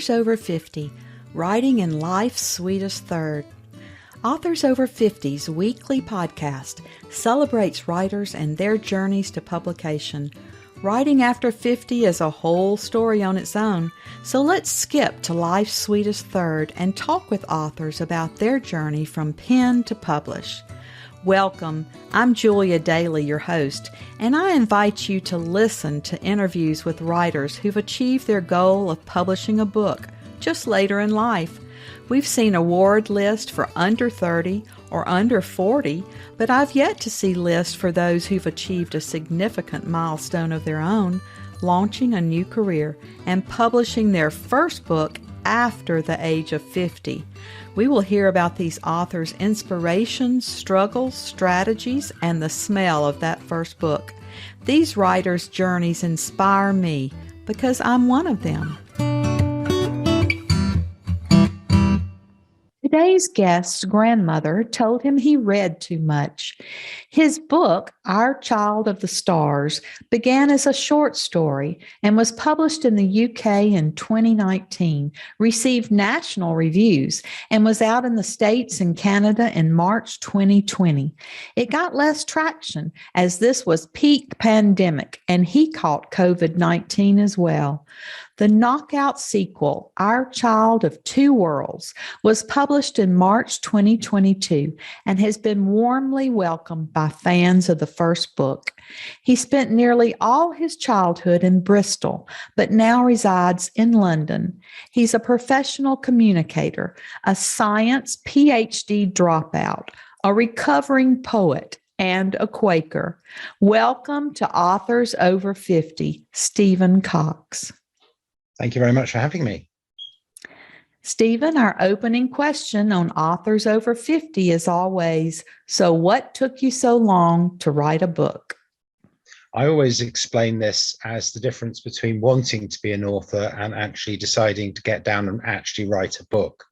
Authors Over 50, Writing in Life's Sweetest Third. Authors Over 50's weekly podcast celebrates writers and their journeys to publication. Writing after 50 is a whole story on its own, so let's skip to life's sweetest third and talk with authors about their journey from pen to publish. Welcome, I'm Julia Daly, your host, and I invite you to listen to interviews with writers who've achieved their goal of publishing a book just later in life. We've seen award lists for under 30 or under 40, but I've yet to see lists for those who've achieved a significant milestone of their own, launching a new career and publishing their first book after the age of 50. We will hear about these authors' inspirations, struggles, strategies, and the smell of that first book. These writers' journeys inspire me because I'm one of them. Today's guest's grandmother told him he read too much. His book, Our Child of the Stars, began as a short story and was published in the UK in 2019, received national reviews, and was out in the States and Canada in March 2020. It got less traction as this was peak pandemic, and he caught COVID-19 as well. The knockout sequel, Our Child of Two Worlds, was published in March 2022 and has been warmly welcomed by fans of the first book. He spent nearly all his childhood in Bristol, but now resides in London. He's a professional communicator, a science PhD dropout, a recovering poet, and a Quaker. Welcome to Authors Over 50, Stephen Cox. Thank you very much for having me. Stephen, our opening question on Authors Over 50 is always, so what took you so long to write a book? I always explain this as the difference between wanting to be an author and actually deciding to get down and actually write a book.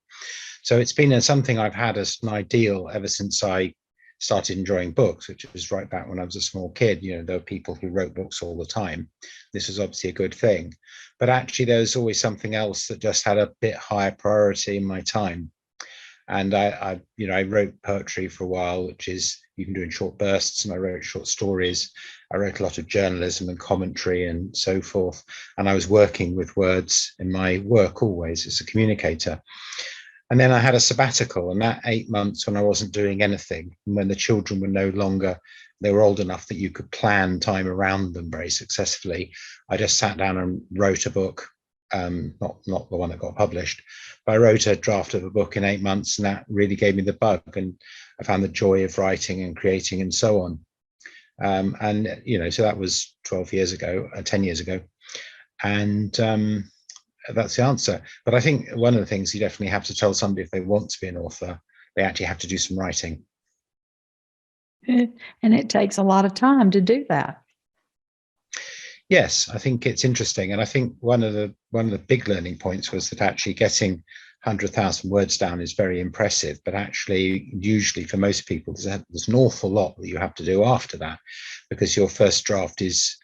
So it's been something I've had as an ideal ever since I started enjoying books, which was right back when I was a small kid. You know, there were people who wrote books all the time. This was obviously a good thing. But actually, there was always something else that just had a bit higher priority in my time. And I wrote poetry for a while, which is you can do in short bursts, and I wrote short stories. I wrote a lot of journalism and commentary and so forth. And I was working with words in my work always as a communicator. And then I had a sabbatical, and that 8 months when I wasn't doing anything, and when the children were no longer, they were old enough that you could plan time around them very successfully. I just sat down and wrote a book, not the one that got published, but I wrote a draft of a book in 8 months, and that really gave me the bug, and I found the joy of writing and creating and so on. So that was 10 years ago. And that's the answer. But I think one of the things you definitely have to tell somebody if they want to be an author, they actually have to do some writing. And it takes a lot of time to do that. Yes, I think it's interesting. And I think one of the big learning points was that actually getting 100,000 words down is very impressive. But actually, usually for most people, there's an awful lot that you have to do after that, because your first draft is,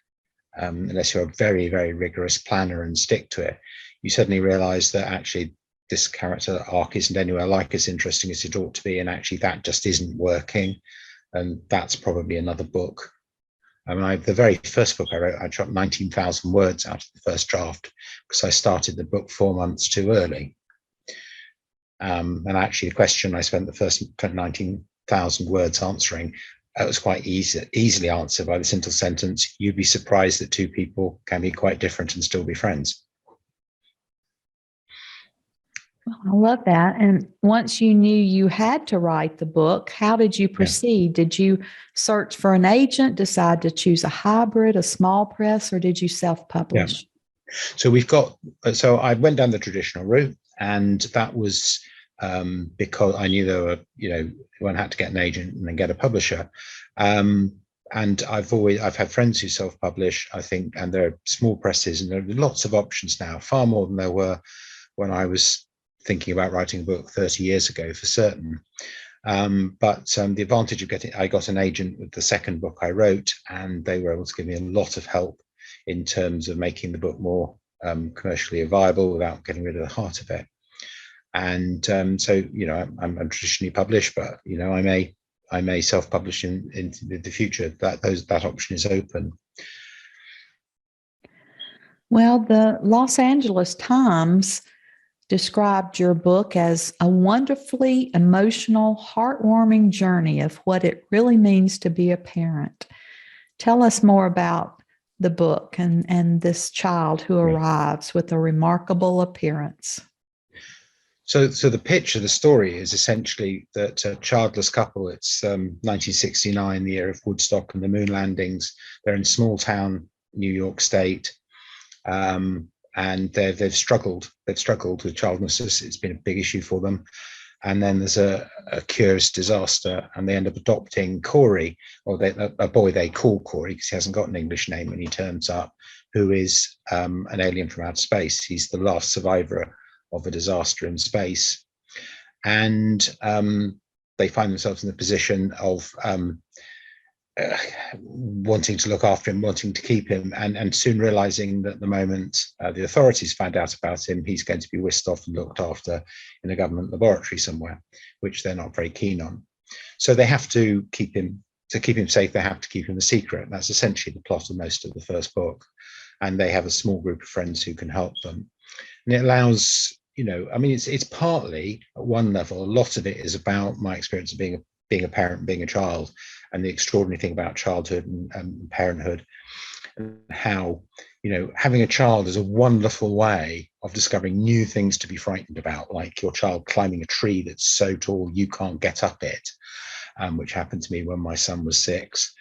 unless you're a very, very rigorous planner and stick to it, you suddenly realize that actually this character arc isn't anywhere like as interesting as it ought to be. And actually that just isn't working. And that's probably another book. I mean, the very first book I wrote, I dropped 19,000 words out of the first draft because I started the book 4 months too early. And actually the question I spent the first 19,000 words answering, it was quite easily answered by the simple sentence, you'd be surprised that two people can be quite different and still be friends. Well, I love that. And once you knew you had to write the book, how did you proceed? Yeah. Did you search for an agent, decide to choose a hybrid, a small press, or did you self-publish? Yeah. So I went down the traditional route, and that was because I knew one had to get an agent and then get a publisher. And I've had friends who self-publish, I think, and there are small presses, and there are lots of options now, far more than there were when I was thinking about writing a book 30 years ago for certain. But the advantage of I got an agent with the second book I wrote, and they were able to give me a lot of help in terms of making the book more commercially viable without getting rid of the heart of it. And so, I'm traditionally published, but I may self-publish in the future. That option is open. Well, the Los Angeles Times described your book as a wonderfully emotional, heartwarming journey of what it really means to be a parent. Tell us more about the book and this child who arrives with a remarkable appearance. So the pitch of the story is essentially that a childless couple, it's 1969, the year of Woodstock and the moon landings. They're in small town New York State. And they've struggled with childlessness. It's been a big issue for them. And then there's a curious disaster, and they end up adopting Corey, or a boy they call Corey because he hasn't got an English name when he turns up, who is an alien from outer space. He's the last survivor of a disaster in space. And they find themselves in the position of wanting to look after him, wanting to keep him, and soon realizing that the moment the authorities find out about him, he's going to be whisked off and looked after in a government laboratory somewhere, which they're not very keen on. So they have to keep him safe. They have to keep him a secret. That's essentially the plot of most of the first book. And they have a small group of friends who can help them. And it allows, it's partly, at one level, a lot of it is about my experience of being a parent, being a child, and the extraordinary thing about childhood and parenthood, and how, having a child is a wonderful way of discovering new things to be frightened about, like your child climbing a tree that's so tall you can't get up it, which happened to me when my son was 6.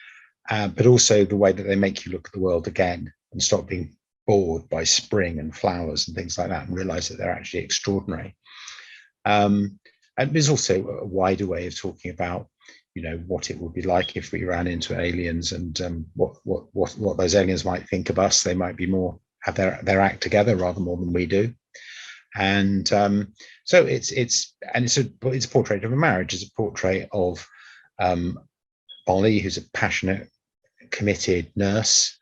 But also the way that they make you look at the world again and stop being bored by spring and flowers and things like that, and realize that they're actually extraordinary. And there's also a wider way of talking about, what it would be like if we ran into aliens, and what those aliens might think of us. They might be have their act together rather more than we do. And so it's a portrait of a marriage. It's a portrait of Ollie, who's a passionate, committed nurse,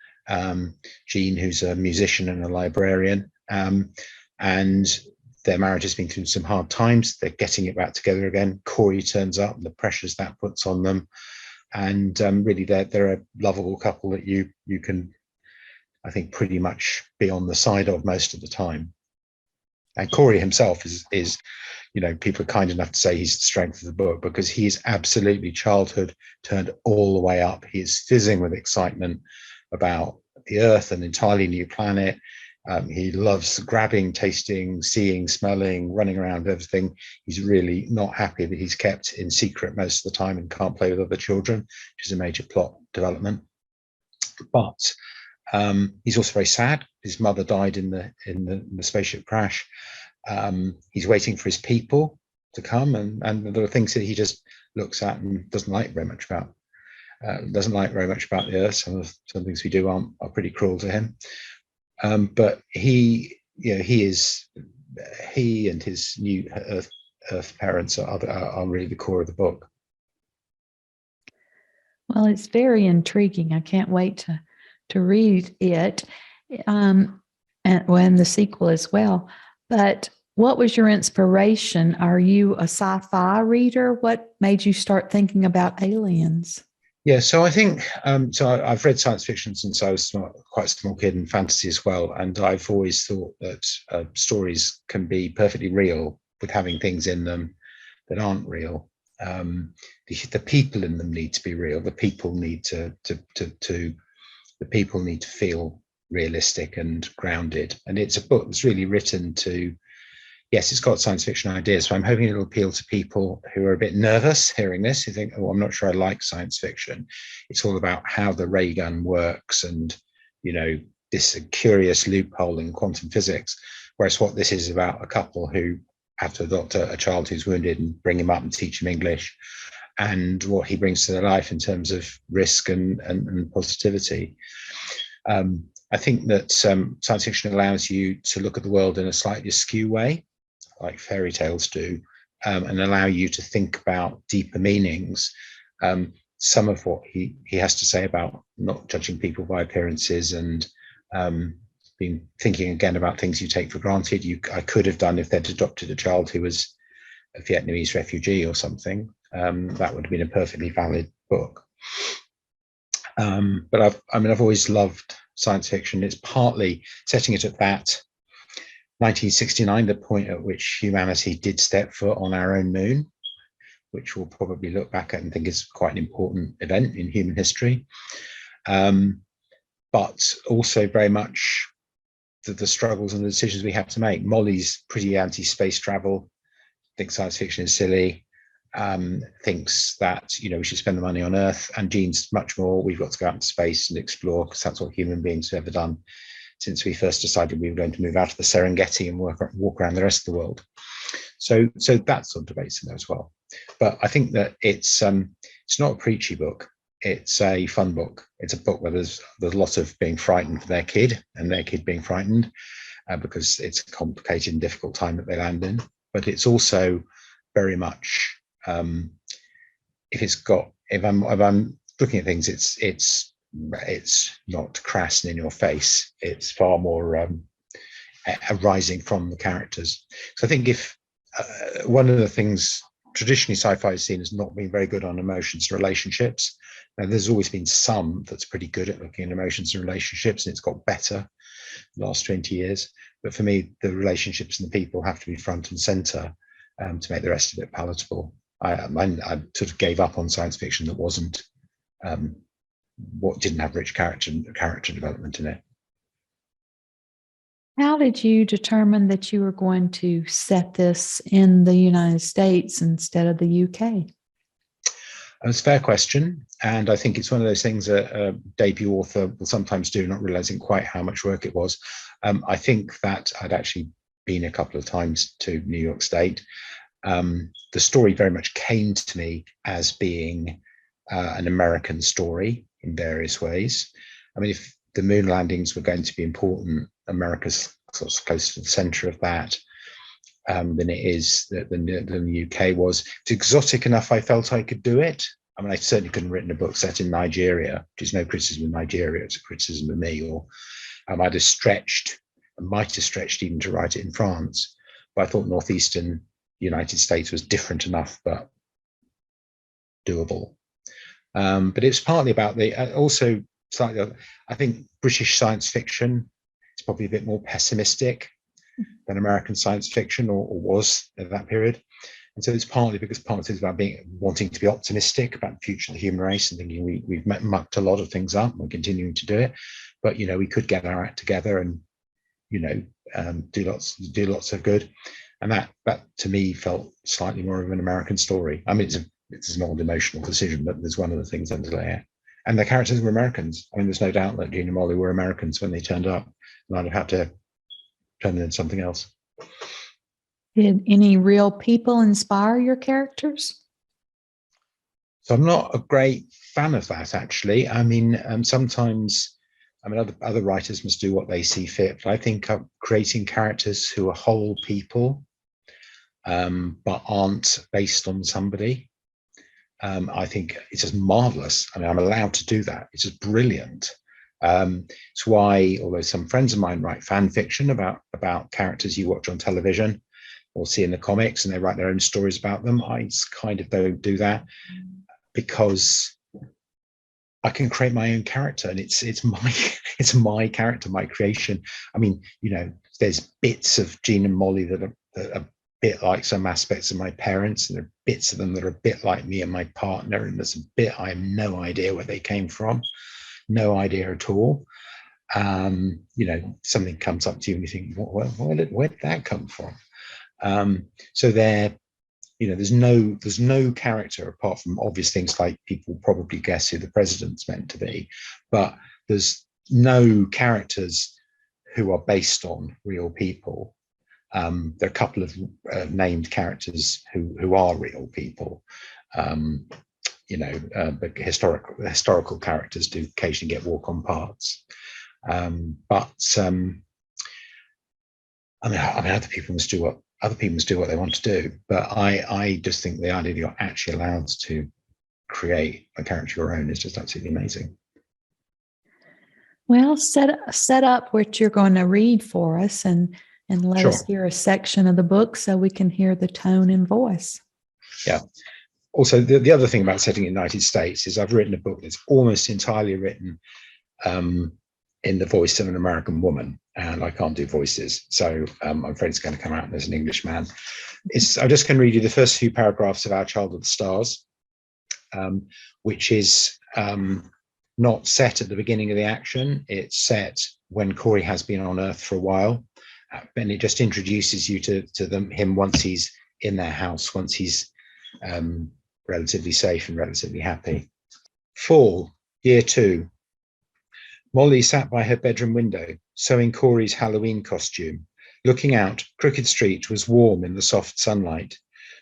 Jean, who's a musician and a librarian, and their marriage has been through some hard times. They're getting it back together again. Corey turns up, and the pressures that puts on them, and really they're a lovable couple that you can, I think, pretty much be on the side of most of the time. And Corey himself is people are kind enough to say he's the strength of the book, because he is absolutely childhood turned all the way up. He is fizzing with excitement about the Earth, an entirely new planet. He loves grabbing, tasting, seeing, smelling, running around, everything. He's really not happy that he's kept in secret most of the time and can't play with other children, which is a major plot development. But he's also very sad. His mother died in the spaceship crash. He's waiting for his people to come, and there are things that he just looks at and doesn't like very much about. The Earth. Some things we do are pretty cruel to him. But he and his new Earth parents are really the core of the book. Well, it's very intriguing. I can't wait to read it, and the sequel as well. But what was your inspiration? Are you a sci-fi reader? What made you start thinking about aliens? Yeah, so I think I've read science fiction since I was quite a small kid, and fantasy as well. And I've always thought that stories can be perfectly real with having things in them that aren't real. The people in them need to be real. The people need to feel realistic and grounded. And it's a book that's really written to. Yes, it's got science fiction ideas, so I'm hoping it'll appeal to people who are a bit nervous hearing this, who think, oh, I'm not sure I like science fiction. It's all about how the ray gun works and, this curious loophole in quantum physics. Whereas what this is about, a couple who have to adopt a child who's wounded and bring him up and teach him English, and what he brings to their life in terms of risk and positivity. I think that science fiction allows you to look at the world in a slightly askew way, like fairy tales do, and allow you to think about deeper meanings. Some of what he has to say about not judging people by appearances and been thinking again about things you take for granted. I could have done if they'd adopted a child who was a Vietnamese refugee or something. That would have been a perfectly valid book. But I've always loved science fiction. It's partly setting it at that 1969, the point at which humanity did step foot on our own moon, which we'll probably look back at and think is quite an important event in human history. But also very much the struggles and the decisions we have to make. Molly's pretty anti-space travel, thinks science fiction is silly, thinks that we should spend the money on Earth, and Jean's much more, we've got to go out into space and explore, because that's what human beings have ever done since we first decided we were going to move out of the Serengeti and walk around the rest of the world. So that sort of debates in there as well. But I think that it's not a preachy book. It's a fun book. It's a book where there's a lot of being frightened for their kid and their kid being frightened because it's a complicated and difficult time that they land in. But it's also very much if I'm looking at things, it's not crass and in your face. It's far more arising from the characters. So I think if one of the things traditionally sci-fi is seen as not being very good on emotions and relationships. Now, there's always been some that's pretty good at looking at emotions and relationships, and it's got better the last 20 years. But for me, the relationships and the people have to be front and center to make the rest of it palatable. I sort of gave up on science fiction that wasn't what didn't have rich character development in it. How did you determine that you were going to set this in the United States instead of the UK? It's a fair question. And I think it's one of those things a debut author will sometimes do, not realizing quite how much work it was. I think that I'd actually been a couple of times to New York State. The story very much came to me as being an American story in various ways. I mean, if the moon landings were going to be important, America's sort of close to the center of that than it is than the UK was. It's exotic enough I felt I could do it. I mean, I certainly couldn't have written a book set in Nigeria, which is no criticism of Nigeria, it's a criticism of me. Or I might have stretched even to write it in France. But I thought northeastern United States was different enough, but doable. But it's partly about also slightly, I think British science fiction is probably a bit more pessimistic than American science fiction, or was at that period. And so it's partly because part of it is about wanting to be optimistic about the future of the human race and thinking we've mucked a lot of things up and we're continuing to do it. But, we could get our act together and, do lots of good. And that to me felt slightly more of an American story. I mean, it's an old emotional decision, but there's one of the things underlay it. And the characters were Americans. I mean, there's no doubt that Jean and Molly were Americans when they turned up, and I'd have had to turn them into something else. Did any real people inspire your characters? So I'm not a great fan of that, actually. I mean, sometimes, other writers must do what they see fit. But I think creating characters who are whole people, but aren't based on somebody, I think it's just marvelous. I mean, I'm allowed to do that. It's just brilliant. It's why, although some friends of mine write fan fiction about characters you watch on television or see in the comics, and they write their own stories about them, I kind of don't do that, because I can create my own character, and it's my character, my creation. I mean, there's bits of Jean and Molly that are a bit like some aspects of my parents, and there are bits of them that are a bit like me and my partner, and there's a bit I have no idea where they came from, no idea at all. Something comes up to you and you think, where did that come from? So there's no character apart from obvious things like people probably guess who the president's meant to be, but there's no characters who are based on real people. There are a couple of named characters who are real people. But historical characters do occasionally get walk-on parts. Other people must do what they want to do. But I just think the idea that you're actually allowed to create a character of your own is just absolutely amazing. Well, set up what you're going to read for us and let Sure. us hear a section of the book so we can hear the tone and voice. Yeah. Also, the other thing about setting in the United States is I've written a book that's almost entirely written in the voice of an American woman, and I can't do voices, so I'm afraid it's going to come out as an English man. I just can read you the first few paragraphs of Our Child of the Stars, which is not set at the beginning of the action. It's set when Corey has been on Earth for a while, and it just introduces you to him once he's in their house, once he's relatively safe and relatively happy. Fall, year 2. Molly sat by her bedroom window, sewing Corey's Halloween costume. Looking out, Crooked Street was warm in the soft sunlight.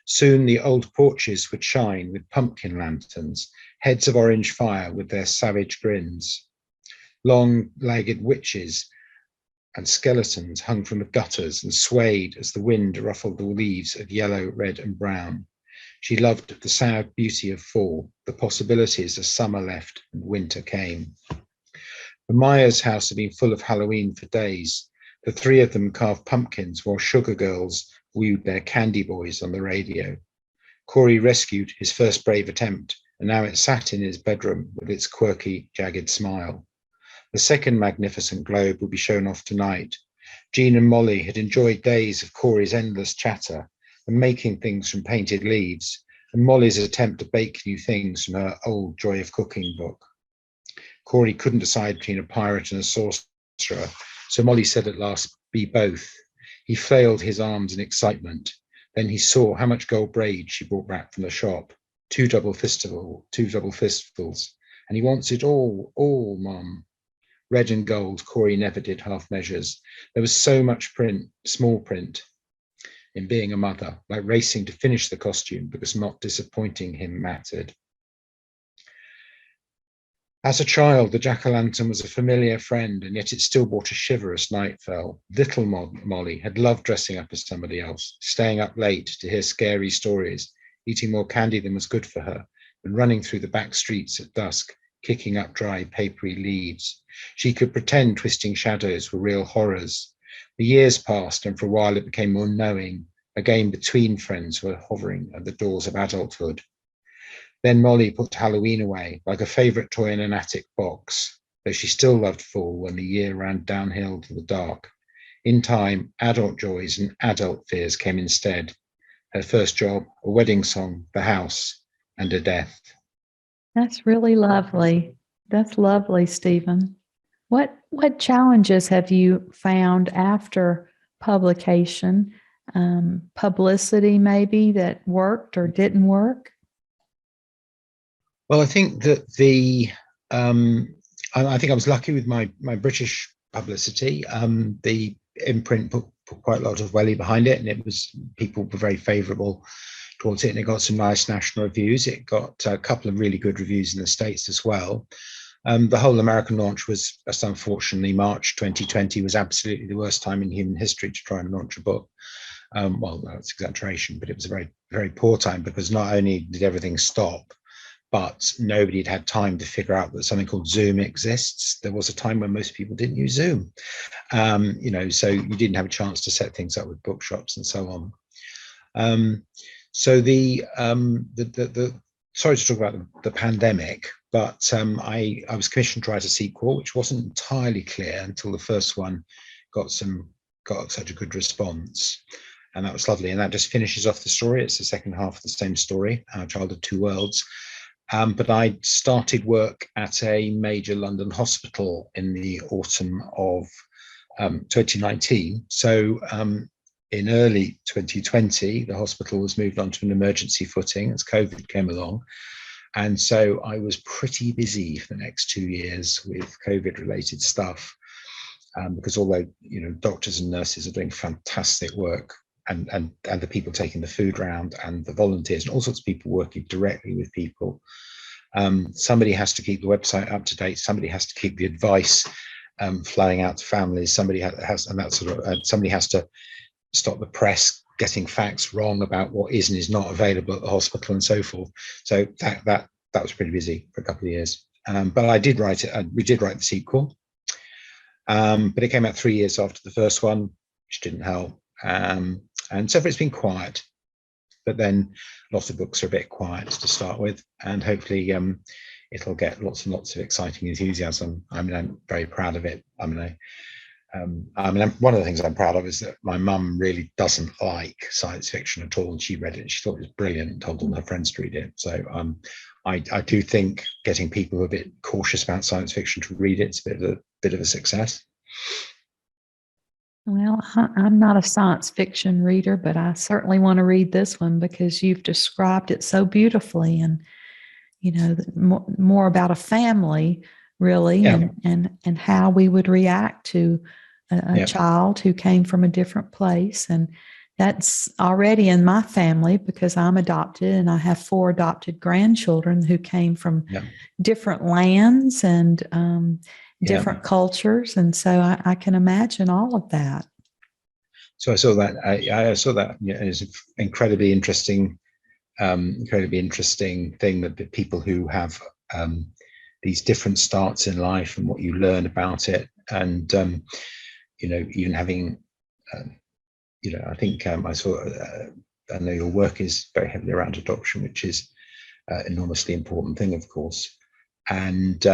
Soon the old porches would shine with pumpkin lanterns, heads of orange fire with their savage grins. Long-legged witches and skeletons hung from the gutters and swayed as the wind ruffled the leaves of yellow, red, and brown. She loved the sad beauty of fall, the possibilities as summer left and winter came. The Myers house had been full of Halloween for days. The 3 of them carved pumpkins while sugar girls wooed their candy boys on the radio. Corey rescued his first brave attempt, and now it sat in his bedroom with its quirky, jagged smile. The second magnificent globe would be shown off tonight. Jean and Molly had enjoyed days of Corey's endless chatter and making things from painted leaves, and Molly's attempt to bake new things from her old Joy of Cooking book. Corey couldn't decide between a pirate and a sorcerer, so Molly said at last, "Be both." He flailed his arms in excitement. Then he saw how much gold braid she brought back from the shop. 2 double fistfuls, and he wants it all, Mum. Red and gold, Corey never did half measures. There was so much print, small print, in being a mother, like racing to finish the costume because not disappointing him mattered. As a child, the jack-o'-lantern was a familiar friend, and yet it still brought a shiver as night fell. Little Molly had loved dressing up as somebody else, staying up late to hear scary stories, eating more candy than was good for her, and running through the back streets at dusk, kicking up dry, papery leaves. She could pretend twisting shadows were real horrors. The years passed, and for a while it became more knowing, a game between friends who were hovering at the doors of adulthood. Then Molly put Halloween away, like a favourite toy in an attic box, though she still loved fall when the year ran downhill to the dark. In time, adult joys and adult fears came instead. Her first job, a wedding song, the house, and a death. That's really lovely. That's lovely, Stephen. What challenges have you found after publication? Publicity maybe that worked or didn't work? Well, I think that I think I was lucky with my British publicity. The imprint put quite a lot of welly behind it, and people were very favourable towards it, and it got some nice national reviews. It got a couple of really good reviews in the States as well. The whole American launch was just unfortunately March 2020 was absolutely the worst time in human history to try and launch a book. Well, that's exaggeration, but it was a very, very poor time because not only did everything stop, but nobody had had time to figure out that something called Zoom exists. There was a time when most people didn't use Zoom, so you didn't have a chance to set things up with bookshops and so on. So sorry to talk about the pandemic, but I was commissioned to write a sequel, which wasn't entirely clear until the first one got such a good response. And that was lovely. And that just finishes off the story. It's the second half of the same story, Our Child of Two Worlds. But I started work at a major London hospital in the autumn of 2019. So in early 2020, the hospital was moved onto an emergency footing as COVID came along. And so I was pretty busy for the next 2 years with COVID-related stuff, because although doctors and nurses are doing fantastic work, and the people taking the food round and the volunteers and all sorts of people working directly with people, somebody has to keep the website up to date. Somebody has to keep the advice flowing out to families. Somebody has to stop the press getting facts wrong about what is and is not available at the hospital and so forth. So that was pretty busy for a couple of years. But I did write it. We did write the sequel. But it came out 3 years after the first one, which didn't help. And so far it's been quiet. But then lots of books are a bit quiet to start with, and hopefully it'll get lots and lots of exciting enthusiasm. I mean, I'm very proud of it. One of the things I'm proud of is that my mum really doesn't like science fiction at all, and she read it. She thought it was brilliant and told all her friends to read it. So I do think getting people who are a bit cautious about science fiction to read it's a bit of a success. Well, I'm not a science fiction reader, but I certainly want to read this one because you've described it so beautifully, and more about a family, really, Yeah. and how we would react to a child who came from a different place. And that's already in my family because I'm adopted, and I have 4 adopted grandchildren who came from different lands and different cultures. And so I can imagine all of that. So I saw that. I saw that as an incredibly interesting thing, that people who have these different starts in life and what you learn about it, and even having, I think I saw. I know your work is very heavily around adoption, which is an enormously important thing, of course, and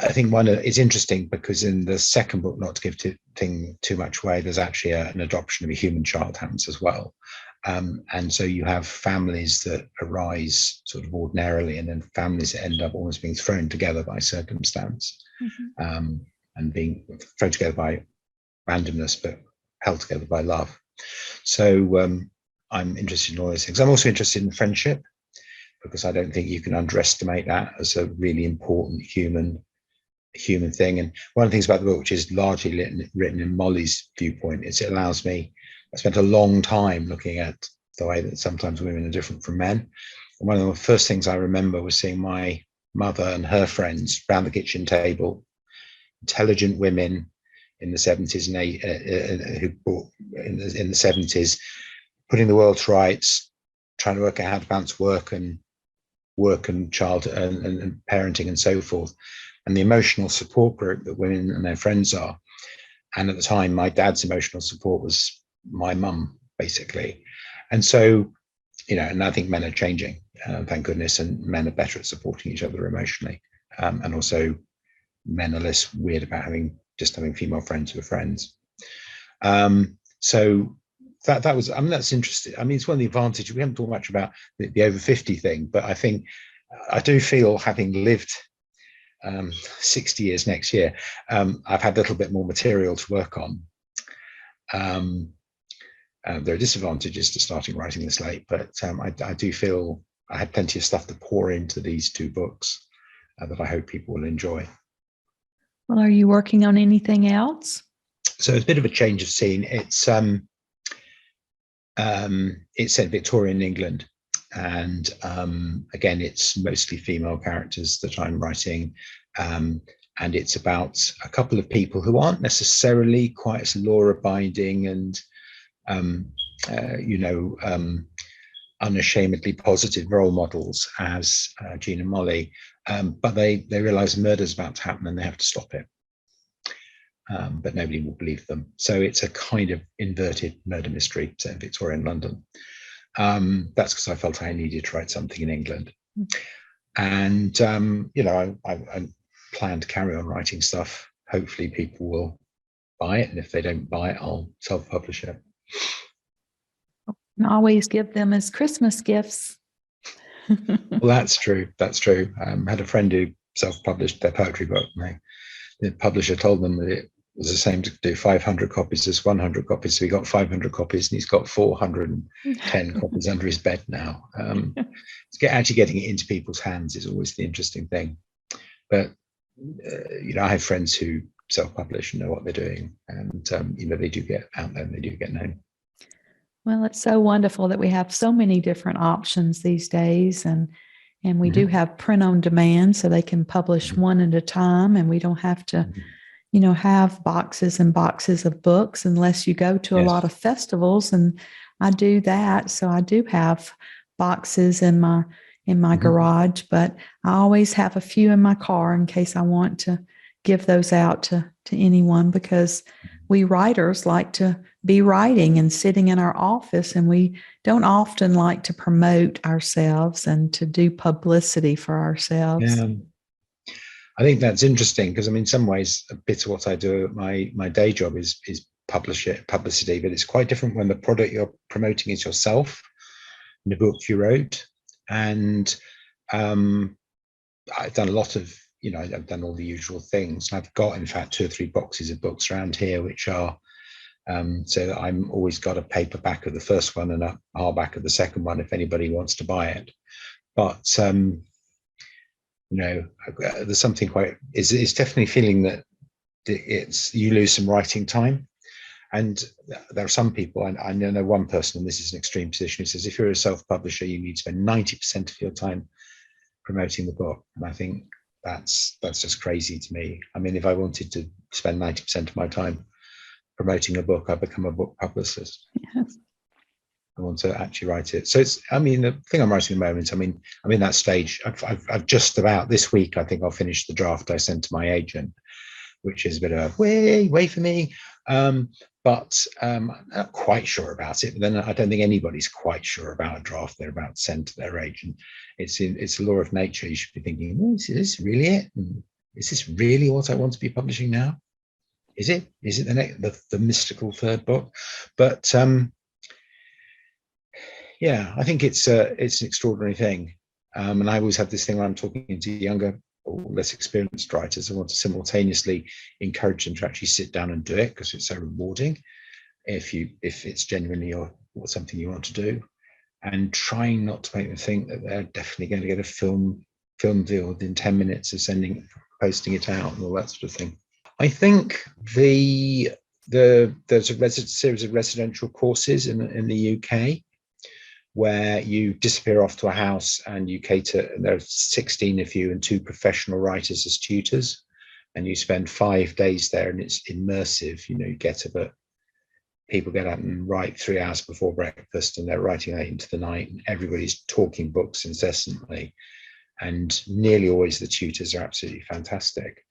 I think it's interesting because in the second book, not to give too much away, there's actually an adoption of a human child happens as well. And so you have families that arise sort of ordinarily, and then families that end up almost being thrown together by circumstance, and being thrown together by randomness, but held together by love. So I'm interested in all those things. I'm also interested in friendship, because I don't think you can underestimate that as a really important human thing. And one of the things about the book, which is largely written in Molly's viewpoint, is it allows me. I spent a long time looking at the way that sometimes women are different from men. And one of the first things I remember was seeing my mother and her friends around the kitchen table, intelligent women in the 70s who brought in the 70s, putting the world to rights, trying to work out how to balance work and child and parenting and so forth, and the emotional support group that women and their friends are. And at the time, my dad's emotional support was my mum, basically. And so, and I think men are changing, thank goodness, and men are better at supporting each other emotionally. And also men are less weird about having female friends who are friends. So that was, that's interesting. It's one of the advantages. We haven't talked much about the over 50 thing, but I think I do feel, having lived 60 years next year, I've had a little bit more material to work on. There are disadvantages to starting writing this late, but I do feel I had plenty of stuff to pour into these 2 books that I hope people will enjoy. Well, are you working on anything else? So it's a bit of a change of scene. It's set Victorian England, and again, it's mostly female characters that I'm writing, and it's about a couple of people who aren't necessarily quite as law-abiding and unashamedly positive role models as Jean and Molly, but they realize a murder's about to happen and they have to stop it. But nobody will believe them. So it's a kind of inverted murder mystery set in Victorian London. That's because I felt I needed to write something in England. And, I plan to carry on writing stuff. Hopefully people will buy it. And if they don't buy it, I'll self-publish it. And always give them as Christmas gifts. Well, that's true. That's true. I had a friend who self-published their poetry book. And the publisher told them that it was the same to do 500 copies as 100 copies. So he got 500 copies and he's got 410 copies under his bed now. Actually getting it into people's hands is always the interesting thing. But, I have friends who self-publish and know what they're doing. And, they do get out there and they do get known. Well, it's so wonderful that we have so many different options these days. And we do have print on demand, so they can publish one at a time, and we don't have to, have boxes and boxes of books unless you go to a lot of festivals. And I do that. So I do have boxes in my garage, but I always have a few in my car in case I want to give those out to anyone, because we writers like to be writing and sitting in our office, and we don't often like to promote ourselves and to do publicity for ourselves. Yeah. I think that's interesting because, I mean, in some ways, a bit of what I do at my day job is publicity, but it's quite different when the product you're promoting is yourself, the book you wrote. And I've done a lot of, I've done all the usual things. I've got, in fact, 2 or 3 boxes of books around here, which are so that I'm always got a paperback of the first one and a hardback of the second one if anybody wants to buy it. But there's something it's definitely feeling that you lose some writing time. And there are some people, I know one person, and this is an extreme position, who says if you're a self-publisher, you need to spend 90% of your time promoting the book. And I think that's just crazy to me. I mean, if I wanted to spend 90% of my time promoting a book, I'd become a book publicist. Yes. I want to actually write it. So the thing I'm writing at the moment, I'm in that stage. I've just about this week, I think I'll finish the draft I sent to my agent, which is a bit of a way for me. But I'm not quite sure about it. But then I don't think anybody's quite sure about a draft they're about to send to their agent. It's a law of nature. You should be thinking, is this really it? Is this really what I want to be publishing now? Is it the mystical third book? But yeah, I think it's an extraordinary thing. And I always have this thing where I'm talking to younger or less experienced writers. I want to simultaneously encourage them to actually sit down and do it, because it's so rewarding if it's genuinely something you want to do, and trying not to make them think that they're definitely going to get a film deal within 10 minutes of posting it out and all that sort of thing. I think there's a series of residential courses in the UK where you disappear off to a house and you cater, and there are 16 of you and 2 professional writers as tutors, and you spend 5 days there, and it's immersive. You get up, people get up and write 3 hours before breakfast, and they're writing late into the night, and everybody's talking books incessantly, and nearly always the tutors are absolutely fantastic.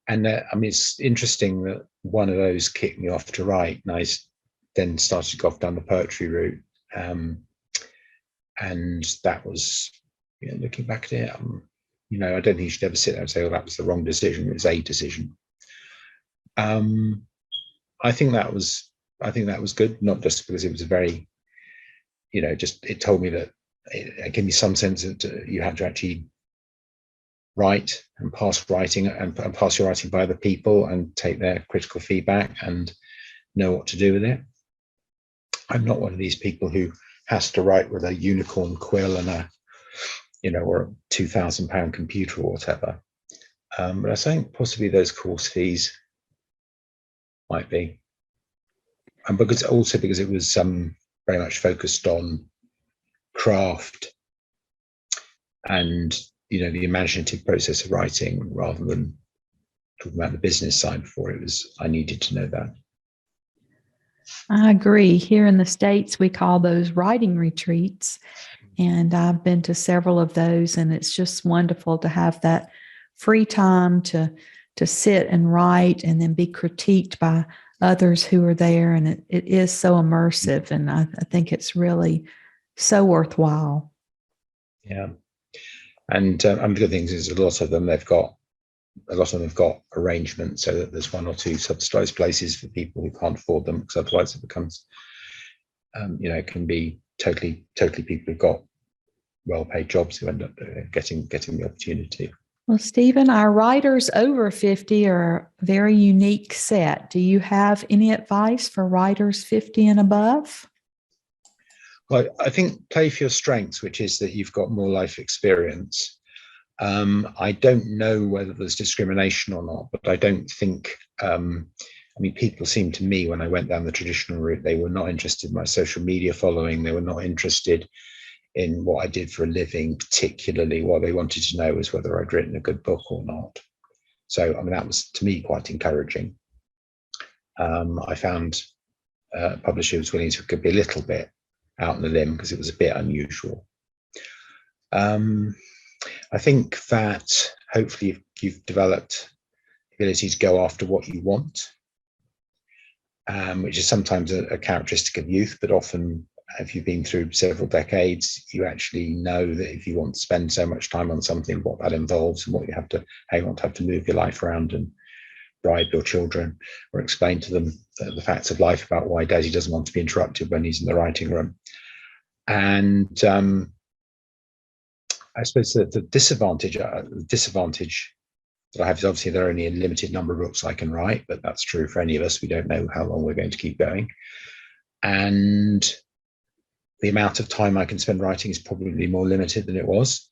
And it's interesting that one of those kicked me off to write, and I then started to go off down the poetry route. And that was, looking back at it, I don't think you should ever sit there and say, "Oh, that was the wrong decision." It was a decision. I think that was good, not just because it was a very, it told me that it gave me some sense that you had to actually write and pass writing and pass your writing by other people and take their critical feedback and know what to do with it. I'm not one of these people who has to write with a unicorn quill and or a £2,000 computer or whatever. But I think possibly those course fees might be, and because it was very much focused on craft and the imaginative process of writing, rather than talking about the business side before. I needed to know that. I agree. Here in the States, we call those writing retreats. And I've been to several of those, and it's just wonderful to have that free time to sit and write and then be critiqued by others who are there. And it is so immersive, and I think it's really so worthwhile. Yeah. And the good thing is a lot of them have got arrangements so that there's 1 or 2 subsidized places for people who can't afford them, because otherwise it becomes, it can be totally people who've got well-paid jobs who end up getting the opportunity. Well, Stephen, our writers over 50 are a very unique set. Do you have any advice for writers 50 and above? Well, I think play for your strengths, which is that you've got more life experience. I don't know whether there's discrimination or not, but I don't think, people seemed to me, when I went down the traditional route, they were not interested in my social media following. They were not interested in what I did for a living, particularly. What they wanted to know was whether I'd written a good book or not. So, that was, to me, quite encouraging. I found a publisher who was willing to be a little bit out on the limb because it was a bit unusual. I think that hopefully you've developed ability to go after what you want, which is sometimes a characteristic of youth, but often if you've been through several decades, you actually know that if you want to spend so much time on something, what that involves and how you want to have to move your life around and bribe your children or explain to them the facts of life about why Daddy doesn't want to be interrupted when he's in the writing room. And I suppose that the disadvantage that I have is obviously there are only a limited number of books I can write, but that's true for any of us. We don't know how long we're going to keep going. And the amount of time I can spend writing is probably more limited than it was,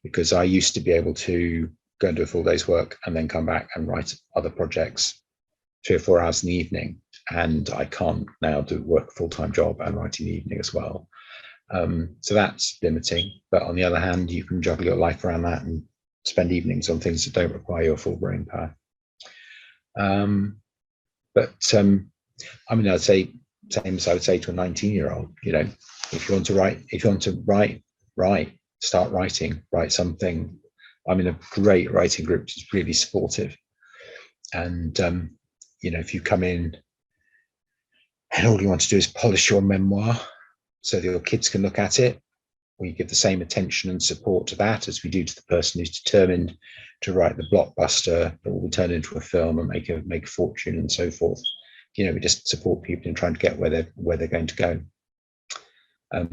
because I used to be able to go and do a full day's work and then come back and write other projects 3 or 4 hours in the evening. And I can't now work a full-time job and write in the evening as well. So that's limiting. But on the other hand, you can juggle your life around that and spend evenings on things that don't require your full brain power. I'd say same as I would say to a 19-year-old, if you want to write, start writing, write something. I'm in a great writing group which is really supportive. And, if you come in and all you want to do is polish your memoir so that your kids can look at it, we give the same attention and support to that as we do to the person who's determined to write the blockbuster that will be turned into a film and make a fortune and so forth. We just support people in trying to get where they're going to go. I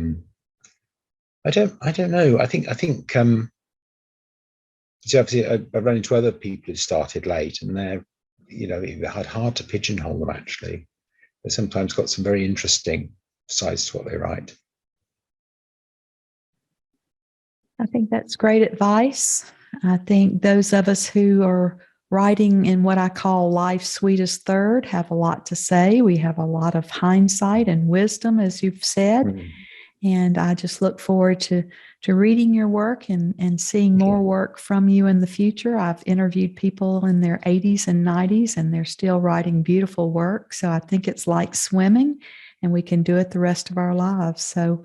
don't know. I think so obviously I run into other people who started late, and they're hard to pigeonhole them. Actually, they sometimes got some very interesting sides to what they write. I think that's great advice. I think those of us who are writing in what I call life's sweetest third have a lot to say. We have a lot of hindsight and wisdom, as you've said. Mm-hmm. And I just look forward to reading your work and seeing more work from you in the future. I've interviewed people in their 80s and 90s, and they're still writing beautiful work. So I think it's like swimming, and we can do it the rest of our lives. So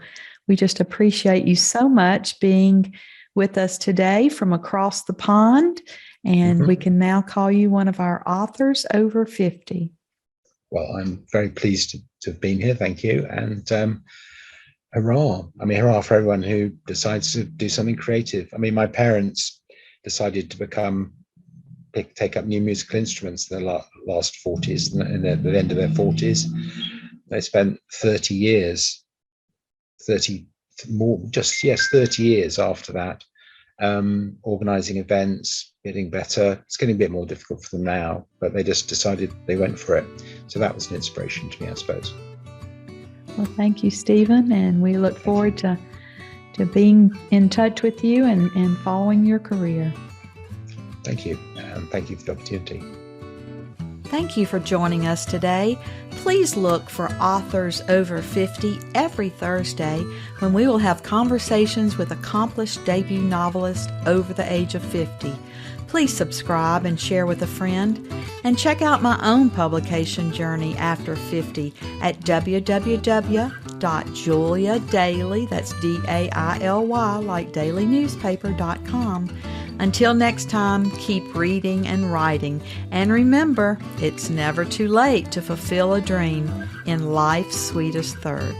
we just appreciate you so much being with us today from across the pond. And we can now call you one of our authors over 50. Well, I'm very pleased to have been here. Thank you. And hurrah. Hurrah for everyone who decides to do something creative. My parents decided to take up new musical instruments in their last 40s, and at the end of their 40s. They spent 30 years after that, organizing events, getting better. It's getting a bit more difficult for them now, but they just decided they went for it. So that was an inspiration to me, I suppose. Well, thank you, Stephen, and we look forward to being in touch with you and following your career. Thank you, and thank you for the opportunity. Thank you for joining us today. Please look for Authors Over 50 every Thursday, when we will have conversations with accomplished debut novelists over the age of 50. Please subscribe and share with a friend, and check out my own publication journey after 50 at www.juliadaily, that's D-A-I-L-Y, like dailynewspaper.com. Until next time, keep reading and writing, and remember, it's never too late to fulfill a dream in life's sweetest third.